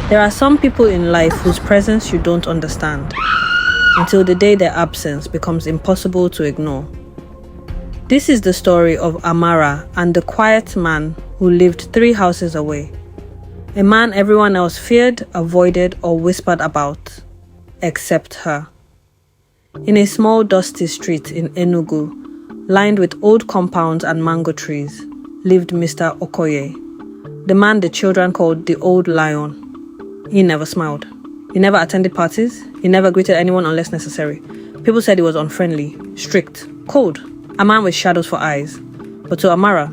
There are some people in life whose presence you don't understand until the day their absence becomes impossible to ignore. This is the story of Amara and the quiet man who lived 3 houses away. A man everyone else feared, avoided, or whispered about, except her. In a small dusty street in Enugu, lined with old compounds and mango trees, lived Mr. Okoye, the man the children called the Old Lion. He never smiled. He never attended parties. He never greeted anyone unless necessary. People said he was unfriendly, strict, cold, a man with shadows for eyes. But to Amara,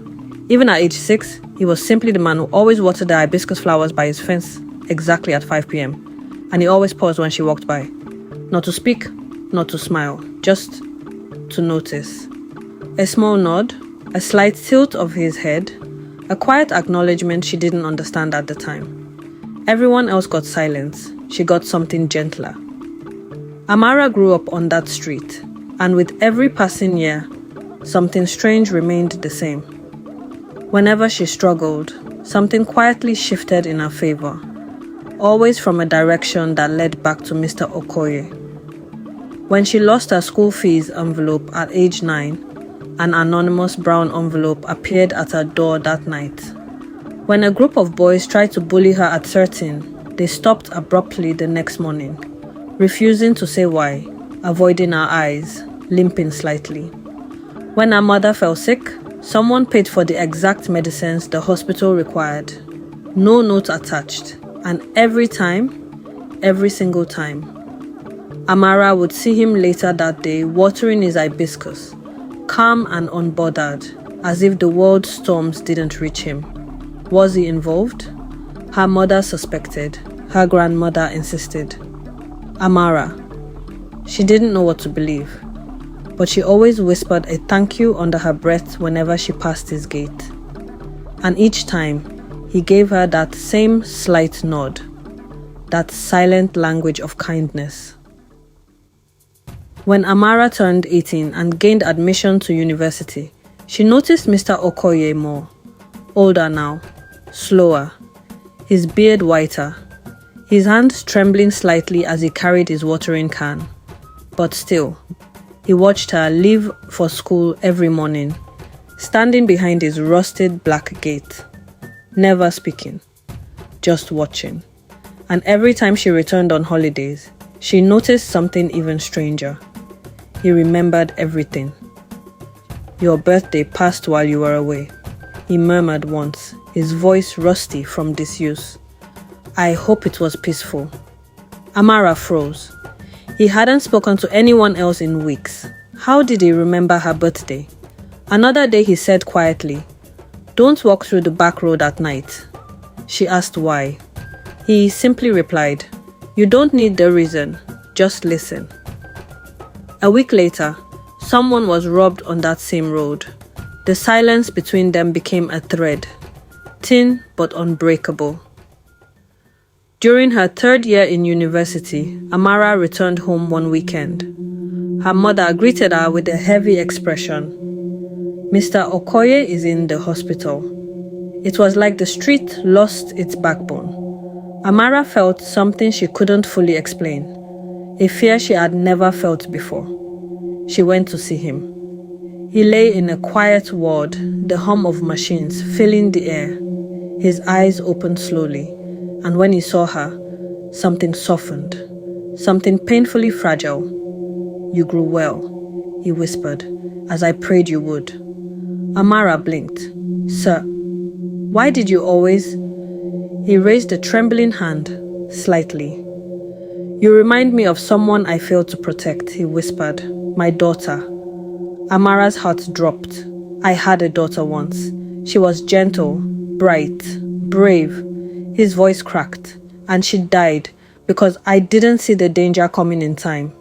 even at age 6, he was simply the man who always watered the hibiscus flowers by his fence exactly at 5 p.m. And he always paused when she walked by. Not to speak, not to smile, just to notice. A small nod, a slight tilt of his head, a quiet acknowledgement she didn't understand at the time. Everyone else got silence. She got something gentler. Amara grew up on that street, and with every passing year, something strange remained the same. Whenever she struggled, something quietly shifted in her favor, always from a direction that led back to Mr. Okoye. When she lost her school fees envelope at age 9, an anonymous brown envelope appeared at her door that night. When a group of boys tried to bully her at 13, they stopped abruptly the next morning, refusing to say why, avoiding her eyes, limping slightly. When her mother fell sick, someone paid for the exact medicines the hospital required. No note attached, and every single time, Amara would see him later that day watering his hibiscus, calm and unbothered, as if the world's storms didn't reach him. Was he involved? Her mother suspected. Her grandmother insisted. Amara. She didn't know what to believe, but she always whispered a thank you under her breath whenever she passed his gate. And each time, he gave her that same slight nod, that silent language of kindness. When Amara turned 18 and gained admission to university, she noticed Mr. Okoye more. Older now, slower, his beard whiter, his hands trembling slightly as he carried his watering can. But still, he watched her leave for school every morning, standing behind his rusted black gate, never speaking, just watching. And every time she returned on holidays, she noticed something even stranger. He remembered everything. "Your birthday passed while you were away," he murmured once, his voice rusty from disuse. "I hope it was peaceful." Amara froze. He hadn't spoken to anyone else in weeks. How did he remember her birthday? Another day he said quietly, "Don't walk through the back road at night." She asked why. He simply replied, "You don't need the reason, just listen." A week later, someone was robbed on that same road. The silence between them became a thread, thin but unbreakable. During her 3rd year in university, Amara returned home one weekend. Her mother greeted her with a heavy expression. "Mr. Okoye is in the hospital." It was like the street lost its backbone. Amara felt something she couldn't fully explain, a fear she had never felt before. She went to see him. He lay in a quiet ward, the hum of machines filling the air. His eyes opened slowly, and when he saw her, something softened, something painfully fragile. "You grew well," he whispered, "as I prayed you would." Amara blinked. "Sir, why did you always—" He raised a trembling hand, slightly. "You remind me of someone I failed to protect," he whispered. "My daughter." Amara's heart dropped. "I had a daughter once. She was gentle, bright, brave." His voice cracked. "And she died because I didn't see the danger coming in time."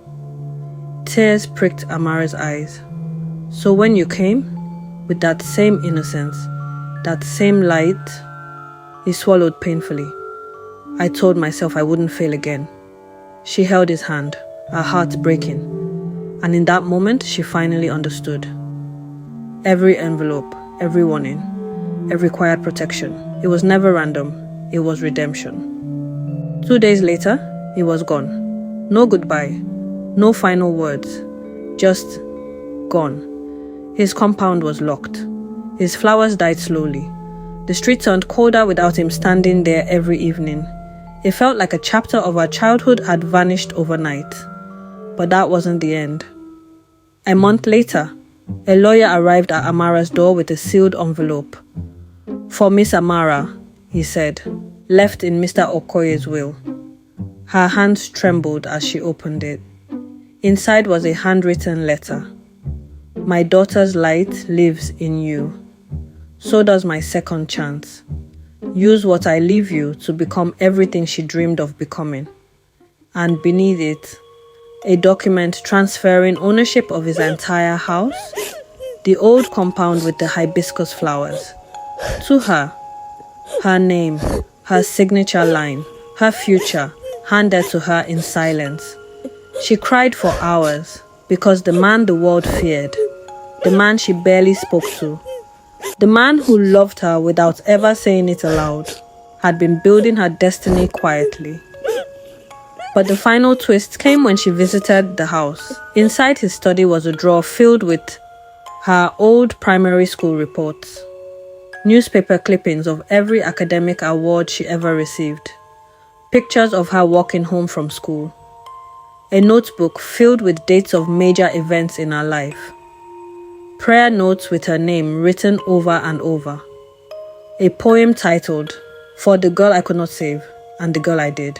Tears pricked Amara's eyes. "So when you came, with that same innocence, that same light," he swallowed painfully. "I told myself I wouldn't fail again." She held his hand, her heart breaking. And in that moment, she finally understood. Every envelope, every warning, every quiet protection, it was never random, it was redemption. 2 days later, he was gone. No goodbye, no final words, just gone. His compound was locked. His flowers died slowly. The street turned colder without him standing there every evening. It felt like a chapter of our childhood had vanished overnight. But that wasn't the end. A month later, a lawyer arrived at Amara's door with a sealed envelope. "For Miss Amara," he said, "left in Mr. Okoye's will." Her hands trembled as she opened it. Inside was a handwritten letter. "My daughter's light lives in you. So does my second chance. Use what I leave you to become everything she dreamed of becoming." And beneath it, a document transferring ownership of his entire house, the old compound with the hibiscus flowers, to her. Her name, her signature line, her future, handed to her in silence. She cried for hours because the man the world feared, the man she barely spoke to, the man who loved her without ever saying it aloud, had been building her destiny quietly. But the final twist came when she visited the house. Inside his study was a drawer filled with her old primary school reports, newspaper clippings of every academic award she ever received, pictures of her walking home from school, a notebook filled with dates of major events in her life, prayer notes with her name written over and over, a poem titled "For the Girl I Could Not Save and the Girl I Did."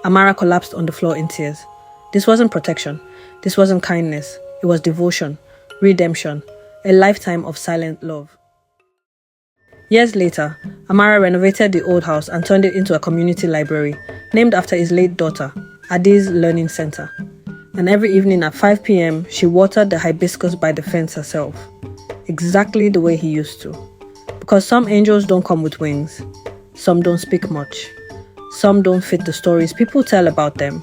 Amara collapsed on the floor in tears. This wasn't protection. This wasn't kindness. It was devotion, redemption, a lifetime of silent love. Years later, Amara renovated the old house and turned it into a community library, named after his late daughter, Adi's Learning Center. And every evening at 5 p.m., she watered the hibiscus by the fence herself, exactly the way he used to. Because some angels don't come with wings, some don't speak much, some don't fit the stories people tell about them,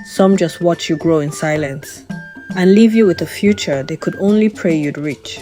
some just watch you grow in silence and leave you with a future they could only pray you'd reach.